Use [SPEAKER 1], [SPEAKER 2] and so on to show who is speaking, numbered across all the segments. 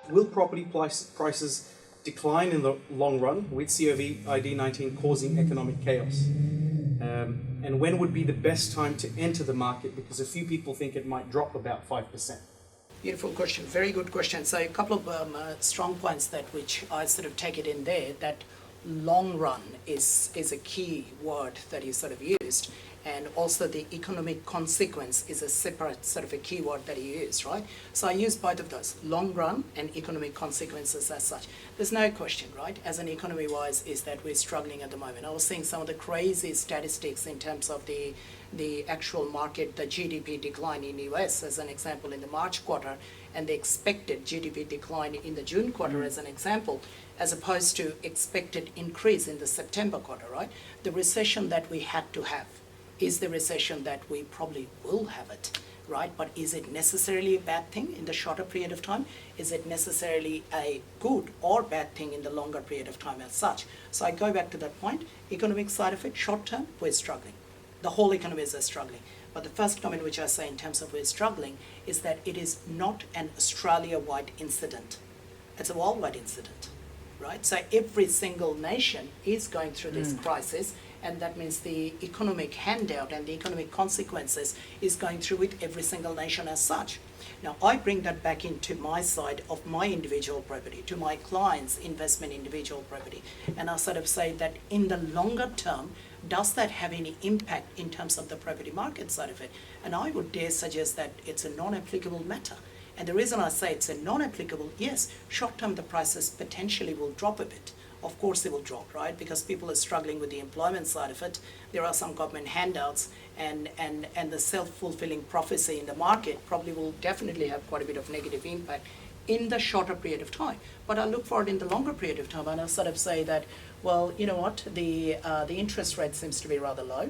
[SPEAKER 1] Will property prices decline in the long run with COVID-19 causing economic chaos? And when would be the best time to enter the market? Because a few people think it might drop about 5%.
[SPEAKER 2] Beautiful question, very good question. So a couple of strong points that which I sort of take it in there, that long run is a key word that you sort of used, and also the economic consequence is a separate sort of a key word that you used, right? So I use both of those, long run and economic consequences as such. There's no question, right, as an economy wise, is that we're struggling at the moment. I was seeing some of the crazy statistics in terms of the actual market, the GDP decline in US as an example in the March quarter, and the expected GDP decline in the June quarter as an example, as opposed to expected increase in the September quarter, right? The recession that we had to have is the recession that we probably will have it, right? But is it necessarily a bad thing in the shorter period of time? Is it necessarily a good or bad thing in the longer period of time as such? So I go back to that point, economic side of it, short term, we're struggling. The whole economy is struggling. But the first comment which I say in terms of we're struggling is that it is not an Australia-wide incident. It's a worldwide incident, right? So every single nation is going through this crisis, and that means the economic handout and the economic consequences is going through with every single nation as such. Now, I bring that back into my side of my individual property, to my clients' investment individual property, and I sort of say that in the longer term, does that have any impact in terms of the property market side of it? And I would dare suggest that it's a non-applicable matter. And the reason I say it's a non-applicable, yes, short-term the prices potentially will drop a bit. Of course they will drop, right? Because people are struggling with the employment side of it. There are some government handouts, and the self-fulfilling prophecy in the market probably will definitely have quite a bit of negative impact in the shorter period of time. But I look forward in the longer period of time, and I sort of say that, well, you know what, the interest rate seems to be rather low.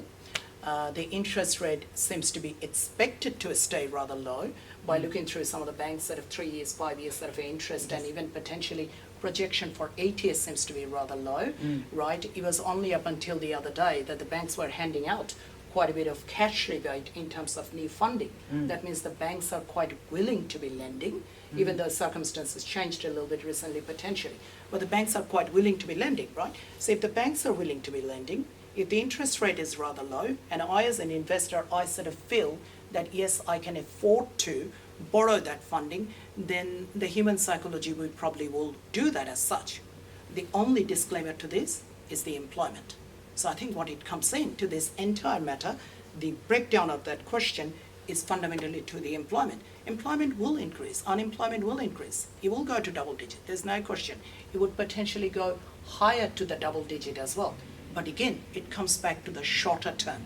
[SPEAKER 2] The interest rate seems to be expected to stay rather low by looking through some of the banks that have 3 years, 5 years sort of interest, and even potentially projection for 8 years seems to be rather low, right? It was only up until the other day that the banks were handing out quite a bit of cash rebate in terms of new funding. That means the banks are quite willing to be lending, even though circumstances changed a little bit recently potentially. But the banks are quite willing to be lending, right? So if the banks are willing to be lending, if the interest rate is rather low, and I as an investor, I sort of feel that yes, I can afford to borrow that funding, then the human psychology will probably will do that as such. The only disclaimer to this is the employment. So I think what it comes in to this entire matter, the breakdown of that question is fundamentally to the employment. Employment will increase, unemployment will increase. It will go to double digit, there's no question. It would potentially go higher to the double digit as well. But again, it comes back to the shorter term.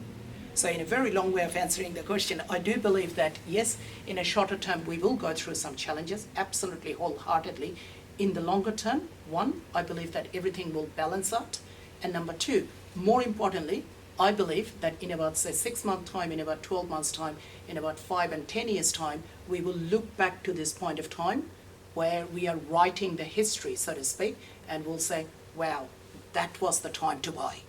[SPEAKER 2] So in a very long way of answering the question, I do believe that yes, in a shorter term, we will go through some challenges, absolutely wholeheartedly. In the longer term, one, I believe that everything will balance out. And number two, more importantly, I believe that in about, say, 6 months' time, in about 12 months' time, in about 5 and 10 years' time, we will look back to this point of time where we are writing the history, so to speak, and we'll say, wow, that was the time to buy.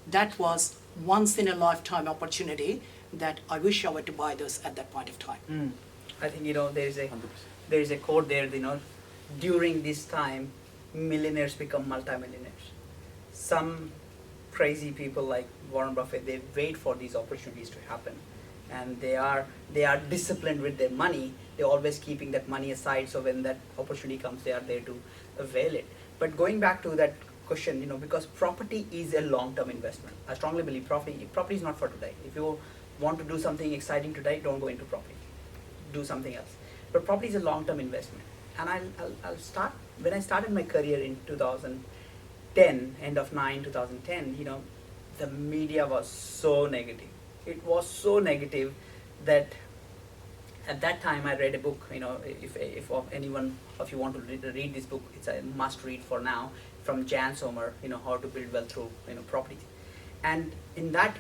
[SPEAKER 2] That was once in a lifetime opportunity that I wish I were to buy those at that point of time.
[SPEAKER 3] I think, there is a quote there, during this time, millionaires become multimillionaires. Some crazy people like Warren Buffett, they wait for these opportunities to happen, and they are disciplined with their money. They're always keeping that money aside, so when that opportunity comes, they are there to avail it. But going back to that question, because property is a long-term investment. I strongly believe property is not for today. If you want to do something exciting today, don't go into property. Do something else. But property is a long-term investment. And I'll start, when I started my career in 2010, end of 2010, the media was so negative. It was so negative that at that time I read a book, if anyone of you want to read this book, it's a must read for now, from Jan Sommer, How to Build Wealth Through Property. And in that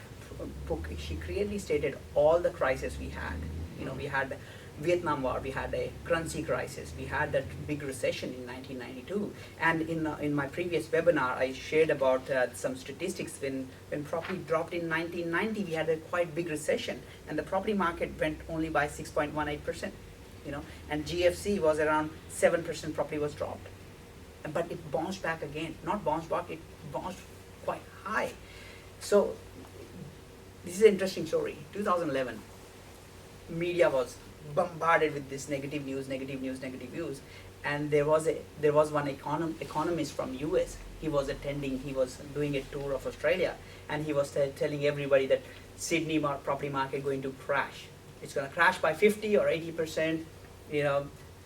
[SPEAKER 3] book, she clearly stated all the crises we had. We had Vietnam War, we had a currency crisis, we had that big recession in 1992, and in my previous webinar I shared about some statistics. When property dropped in 1990, we had a quite big recession, and the property market went only by 6.18%, and GFC was around 7%. Property was dropped, but it bounced back again. Not bounced back, it bounced quite high. So this is an interesting story. 2011, media was bombarded with this negative news, and there was one economist from US. He was doing a tour of Australia, and he was telling everybody that Sydney property market going to crash. It's going to crash by 50 or 80%,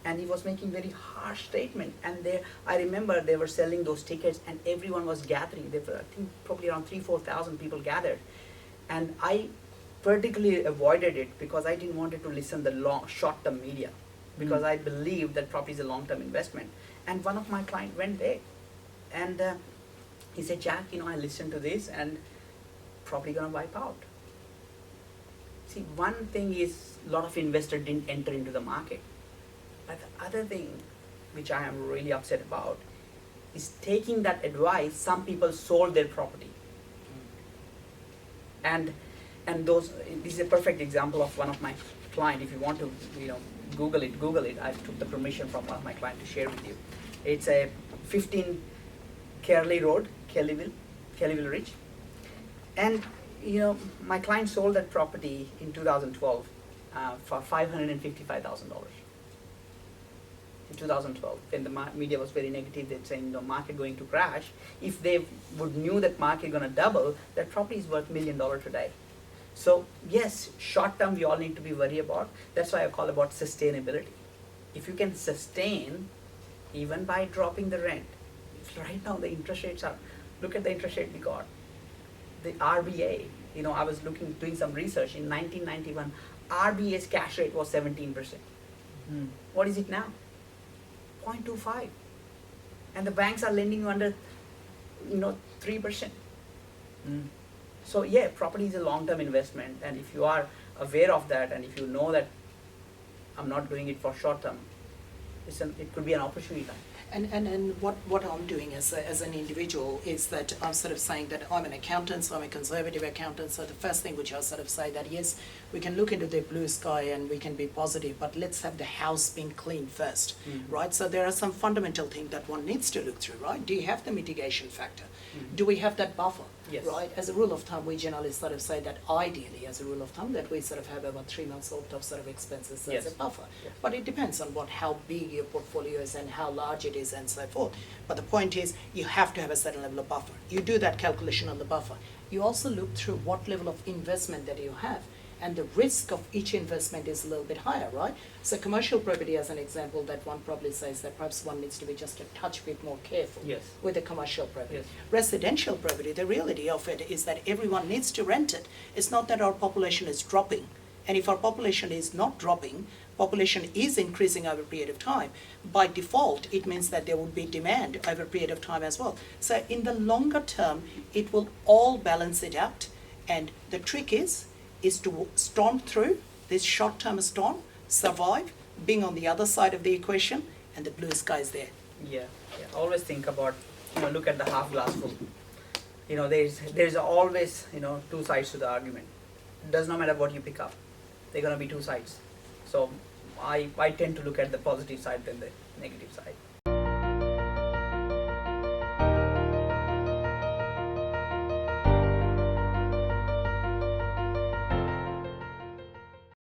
[SPEAKER 3] and he was making very harsh statement. And I remember they were selling those tickets, and everyone was gathering. There were, I think, probably around 3,000-4,000 people gathered, and I particularly avoided it because I didn't want to listen the short-term media, because I believe that property is a long-term investment. And one of my clients went there, and he said, Jack, I listened to this, and property gonna wipe out. See, one thing is a lot of investors didn't enter into the market. But the other thing which I am really upset about is taking that advice. Some people sold their property. And this is a perfect example of one of my clients. If you want to Google it. I took the permission from one of my clients to share with you. It's a 15 Curley Road, Kellyville Ridge. And my client sold that property in 2012 for $555,000. In 2012, when the media was very negative, they're saying the market going to crash. If they would knew that market going to double, that property is worth $1 million today. So yes, short term we all need to be worried about. That's why I call about sustainability. If you can sustain, even by dropping the rent. Right now the interest rates are, look at the interest rate we got. The RBA, I was doing some research. In 1991, RBA's cash rate was 17%. What is it now? 0.25. And the banks are lending you under 3%. So yeah, property is a long-term investment, and if you are aware of that, and if you know that I'm not doing it for short-term, it could be an opportunity.
[SPEAKER 2] And what I'm doing as an individual is that I'm sort of saying that I'm an accountant, so I'm a conservative accountant. So the first thing which I sort of say that yes, we can look into the blue sky and we can be positive, but let's have the house being clean first, right? So there are some fundamental things that one needs to look through, right? Do you have the mitigation factor? Do we have that buffer?
[SPEAKER 3] Yes.
[SPEAKER 2] Right? As a rule of thumb, we generally sort of say that ideally, as a rule of thumb, that we sort of have about 3 months worth of sort of expenses as a buffer.
[SPEAKER 3] Yes.
[SPEAKER 2] But it depends on how big your portfolio is and how large it is and so forth. But the point is, you have to have a certain level of buffer. You do that calculation on the buffer. You also look through what level of investment that you have. And the risk of each investment is a little bit higher, right? So commercial property, as an example, that one probably says that perhaps one needs to be just a touch bit more careful with the commercial property.
[SPEAKER 3] Yes.
[SPEAKER 2] Residential property, the reality of it is that everyone needs to rent it. It's not that our population is dropping. And if our population is not dropping, population is increasing over a period of time. By default, it means that there would be demand over a period of time as well. So in the longer term, it will all balance it out. And the trick is to storm through this short-term storm, survive, being on the other side of the equation, and the blue sky is there.
[SPEAKER 3] Yeah. Always think about, look at the half glass full. There's always, two sides to the argument. It does not matter what you pick up. There are going to be two sides. So I tend to look at the positive side than the negative side.